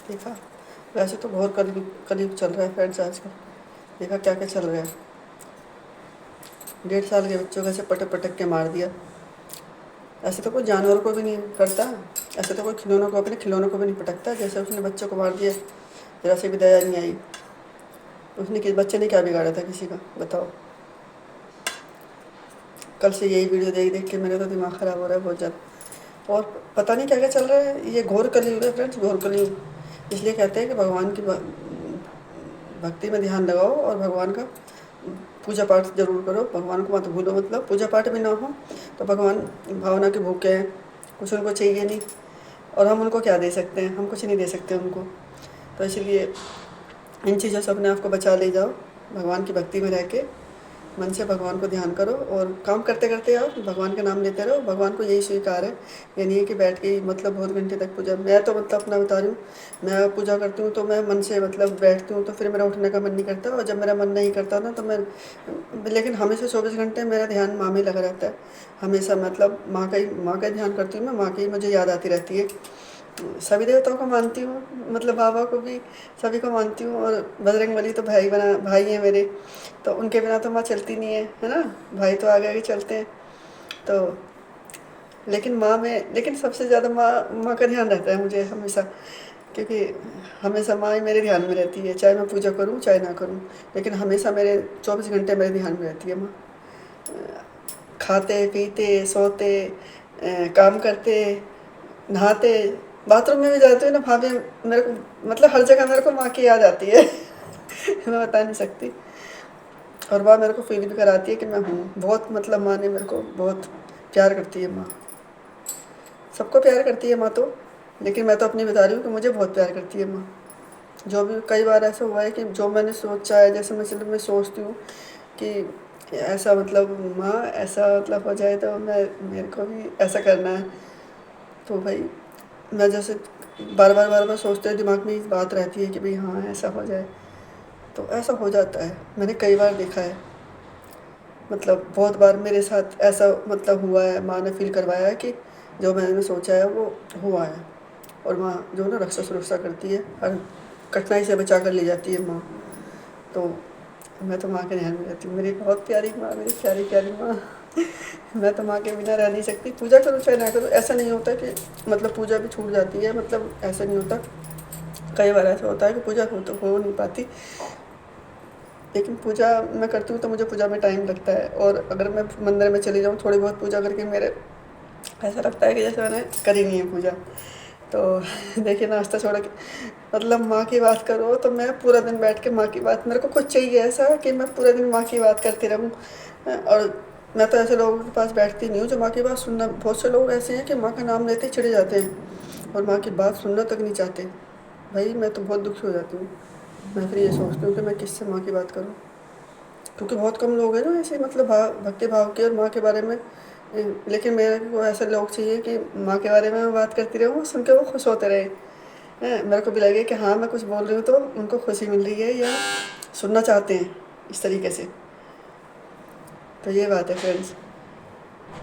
देखा, वैसे तो बहुत कलयुग कलयुग चल रहा है फ्रेंड्स आजकल। देखा क्या क्या चल रहा है। 1.5 साल के बच्चों को ऐसे पटक पटक के मार दिया। ऐसे तो कोई जानवरों को भी नहीं करता। ऐसे तो कोई खिलौनों को, अपने खिलौनों को भी नहीं पटकता, जैसे उसने बच्चों को मार दिया। जरा से भी दया नहीं आई। उसने किस बच्चे ने क्या बिगाड़ा था किसी का, बताओ। कल से यही वीडियो देख देख के मेरा तो दिमाग ख़राब हो रहा है बहुत ज़्यादा। और पता नहीं क्या क्या चल रहा है। ये घोर कलयुग है फ्रेंड्स, घोर कलयुग। इसलिए कहते हैं कि भगवान की भक्ति में ध्यान लगाओ और भगवान का पूजा पाठ जरूर करो। भगवान को मत भूलो। मतलब पूजा पाठ भी ना हो तो भगवान भावना के भूखे हैं, कुछ उनको चाहिए नहीं। और हम उनको क्या दे सकते हैं, हम कुछ नहीं दे सकते उनको। तो इसलिए इन चीज़ों से अपने आप को बचा ले जाओ। भगवान की भक्ति में रह के मन से भगवान को ध्यान करो और काम करते करते आओ, भगवान का नाम लेते रहो। भगवान को यही स्वीकार है। ये नहीं है कि बैठ के ही मतलब बहुत घंटे तक पूजा। मैं तो मतलब अपना बता रही हूँ, मैं पूजा करती हूँ तो मैं मन से मतलब बैठती हूँ, तो फिर मेरा उठने का मन नहीं करता। और जब मेरा मन नहीं करता ना तो मैं, लेकिन हमेशा 24 घंटे मेरा ध्यान माँ में लगा रहता है। हमेशा मतलब माँ का ही ध्यान करती हूँ मैं। माँ की मुझे याद आती रहती है। सभी देवताओं को मानती हूँ, मतलब बाबा को भी, सभी को मानती हूँ। और बजरंगबली तो भाई हैं मेरे। तो उनके बिना तो माँ चलती नहीं है ना। भाई तो आगे आगे चलते हैं। तो लेकिन लेकिन सबसे ज़्यादा माँ का ध्यान रहता है मुझे हमेशा। क्योंकि हमेशा माँ ही मेरे ध्यान में रहती है, चाहे मैं पूजा करूँ चाहे ना करूँ। लेकिन हमेशा मेरे 24 घंटे मेरे ध्यान में रहती है माँ। खाते पीते सोते, काम करते, नहाते, बाथरूम में भी जाते हुए ना भाभी मेरे को, मतलब हर जगह मेरे को माँ की याद आती है। मैं बता नहीं सकती। और माँ मेरे को फील भी कराती है कि मैं हूँ बहुत, मतलब माँ ने मेरे को बहुत प्यार करती है माँ। सबको प्यार करती है माँ तो, लेकिन मैं तो अपनी बता रही हूँ कि मुझे बहुत प्यार करती है माँ। जो भी कई बार ऐसा हुआ है कि जो मैंने सोचा है, जैसे मैं सोचती हूँ कि ऐसा मतलब माँ ऐसा मतलब हो जाए तो मैं, मेरे को भी ऐसा करना है। तो भाई मैं जैसे बार बार सोचते हैं, दिमाग में इस बात रहती है कि भाई हाँ ऐसा हो जाए, तो ऐसा हो जाता है। मैंने कई बार देखा है, मतलब बहुत बार मेरे साथ ऐसा मतलब हुआ है। माँ ने फील करवाया है कि जो मैंने सोचा है वो हुआ है। और माँ जो ना रक्षा सुरक्षा करती है, हर कठिनाई से बचा कर ले जाती है माँ। तो मैं तो माँ के ध्यान में रहती हूँ। मेरी बहुत प्यारी माँ, मेरी प्यारी प्यारी माँ। मैं तो माँ के बिना रह नहीं सकती। पूजा करूँ चाहे ना करूँ, ऐसा नहीं होता कि मतलब पूजा भी छूट जाती है, मतलब ऐसा नहीं होता। कई बार ऐसा होता है कि पूजा हो नहीं पाती। लेकिन पूजा मैं करती हूँ तो मुझे पूजा में टाइम लगता है। और अगर मैं मंदिर में चली जाऊँ थोड़ी बहुत पूजा करके, मेरे ऐसा लगता है कि जैसे मैंने करी नहीं है पूजा। तो देखिए नाश्ता छोड़ के, मतलब माँ की बात करो तो मैं पूरा दिन बैठ के माँ की बात, मेरे को कुछ चाहिए ऐसा कि मैं पूरा दिन माँ की बात करती रहूँ। और मैं तो ऐसे लोगों के पास बैठती नहीं हूँ जो माँ की बात सुनना। बहुत से लोग ऐसे हैं कि माँ का नाम लेते ही चिढ़ जाते हैं और माँ की बात सुनना तक नहीं चाहते। भाई मैं तो बहुत दुखी हो जाती हूँ। मैं फिर ये सोचती हूँ कि मैं किससे माँ की बात करूँ। क्योंकि बहुत कम लोग हैं जो ऐसे मतलब भक्ति भाव के और माँ के बारे में। लेकिन मेरे को ऐसे लोग चाहिए कि माँ के बारे में मैं बात करती रहूँ, सुन के वो खुश होते रहे। मेरे को भी लगे कि हाँ मैं कुछ बोल रही हूँ तो उनको खुशी मिल रही है, या सुनना चाहते हैं इस तरीके से। तो ये बात है फ्रेंड्स।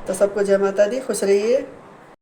तो सबको जय माता दी, खुश रहिए।